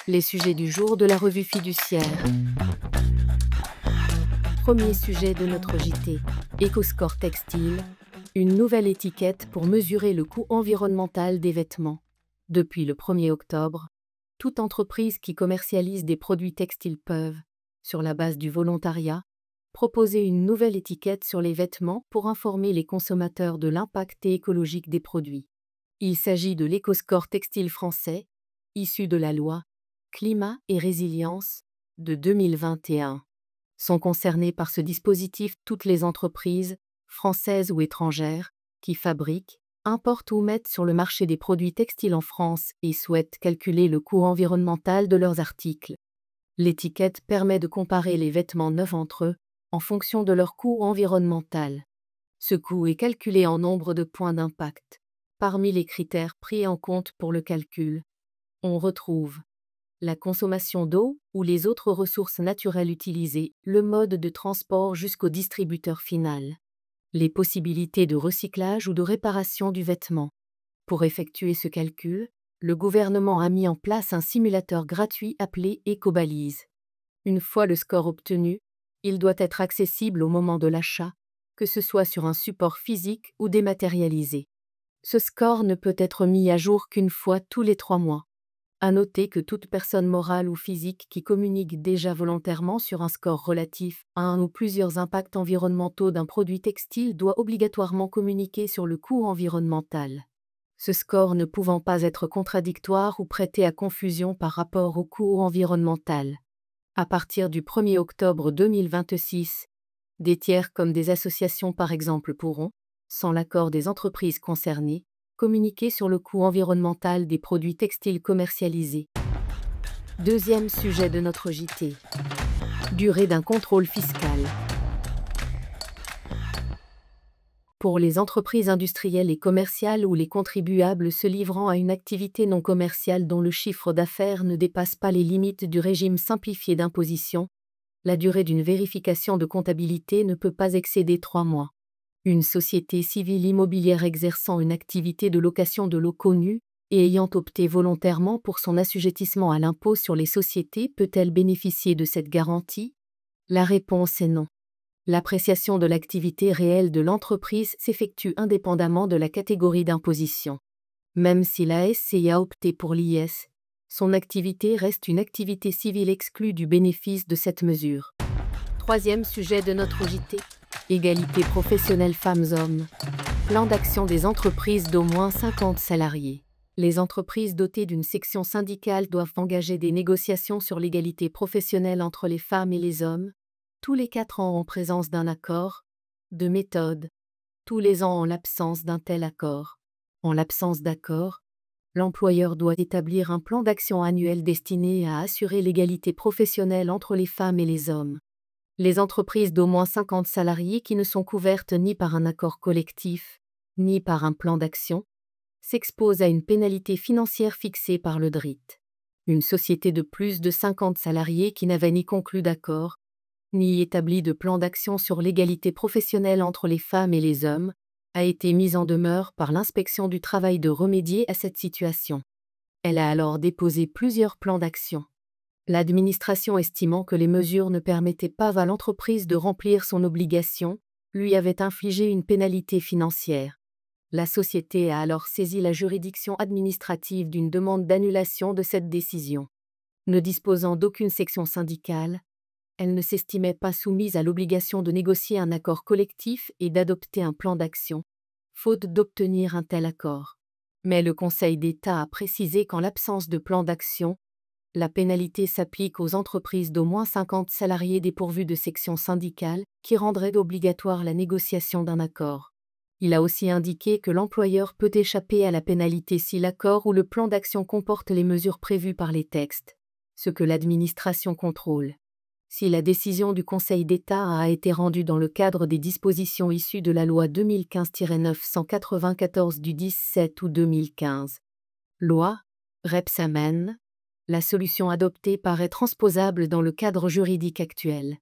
Les sujets du jour de la revue fiduciaire. Premier sujet de notre JT. EcoScore Textile. Une nouvelle étiquette pour mesurer le coût environnemental des vêtements. Depuis le 1er octobre, toute entreprise qui commercialise des produits textiles peuvent, sur la base du volontariat, proposer une nouvelle étiquette sur les vêtements pour informer les consommateurs de l'impact écologique des produits. Il s'agit de l'EcoScore Textile français, issu de la loi Climat et Résilience de 2021. Sont concernées par ce dispositif toutes les entreprises, françaises ou étrangères, qui fabriquent, importent ou mettent sur le marché des produits textiles en France et souhaitent calculer le coût environnemental de leurs articles. L'étiquette permet de comparer les vêtements neufs entre eux, en fonction de leur coût environnemental. Ce coût est calculé en nombre de points d'impact. Parmi les critères pris en compte pour le calcul, on retrouve la consommation d'eau ou les autres ressources naturelles utilisées, le mode de transport jusqu'au distributeur final, les possibilités de recyclage ou de réparation du vêtement. Pour effectuer ce calcul, le gouvernement a mis en place un simulateur gratuit appelé EcoBalise. Une fois le score obtenu, il doit être accessible au moment de l'achat, que ce soit sur un support physique ou dématérialisé. Ce score ne peut être mis à jour qu'une fois tous les 3 mois. À noter que toute personne morale ou physique qui communique déjà volontairement sur un score relatif à un ou plusieurs impacts environnementaux d'un produit textile doit obligatoirement communiquer sur le coût environnemental. Ce score ne pouvant pas être contradictoire ou prêter à confusion par rapport au coût environnemental. À partir du 1er octobre 2026, des tiers comme des associations par exemple pourront, sans l'accord des entreprises concernées, communiquer sur le coût environnemental des produits textiles commercialisés. Deuxième sujet de notre JT. Durée d'un contrôle fiscal. Pour les entreprises industrielles et commerciales ou les contribuables se livrant à une activité non commerciale dont le chiffre d'affaires ne dépasse pas les limites du régime simplifié d'imposition, la durée d'une vérification de comptabilité ne peut pas excéder 3 mois. Une société civile immobilière exerçant une activité de location de locaux nus et ayant opté volontairement pour son assujettissement à l'impôt sur les sociétés peut-elle bénéficier de cette garantie? La réponse est non. L'appréciation de l'activité réelle de l'entreprise s'effectue indépendamment de la catégorie d'imposition. Même si la SCI a opté pour l'IS, son activité reste une activité civile exclue du bénéfice de cette mesure. Troisième sujet de notre JT. Égalité professionnelle femmes-hommes. Plan d'action des entreprises d'au moins 50 salariés. Les entreprises dotées d'une section syndicale doivent engager des négociations sur l'égalité professionnelle entre les femmes et les hommes, tous les 4 ans en présence d'un accord, de méthode, tous les ans en l'absence d'un tel accord. En l'absence d'accord, l'employeur doit établir un plan d'action annuel destiné à assurer l'égalité professionnelle entre les femmes et les hommes. Les entreprises d'au moins 50 salariés qui ne sont couvertes ni par un accord collectif, ni par un plan d'action, s'exposent à une pénalité financière fixée par le DRIT. Une société de plus de 50 salariés qui n'avait ni conclu d'accord, ni établi de plan d'action sur l'égalité professionnelle entre les femmes et les hommes, a été mise en demeure par l'inspection du travail de remédier à cette situation. Elle a alors déposé plusieurs plans d'action. L'administration estimant que les mesures ne permettaient pas à l'entreprise de remplir son obligation, lui avait infligé une pénalité financière. La société a alors saisi la juridiction administrative d'une demande d'annulation de cette décision. Ne disposant d'aucune section syndicale, elle ne s'estimait pas soumise à l'obligation de négocier un accord collectif et d'adopter un plan d'action, faute d'obtenir un tel accord. Mais le Conseil d'État a précisé qu'en l'absence de plan d'action, la pénalité s'applique aux entreprises d'au moins 50 salariés dépourvues de section syndicale qui rendraient obligatoire la négociation d'un accord. Il a aussi indiqué que l'employeur peut échapper à la pénalité si l'accord ou le plan d'action comporte les mesures prévues par les textes, ce que l'administration contrôle. Si la décision du Conseil d'État a été rendue dans le cadre des dispositions issues de la loi 2015-994 du 17 août 2015. Loi, Rebsamen, la solution adoptée paraît transposable dans le cadre juridique actuel.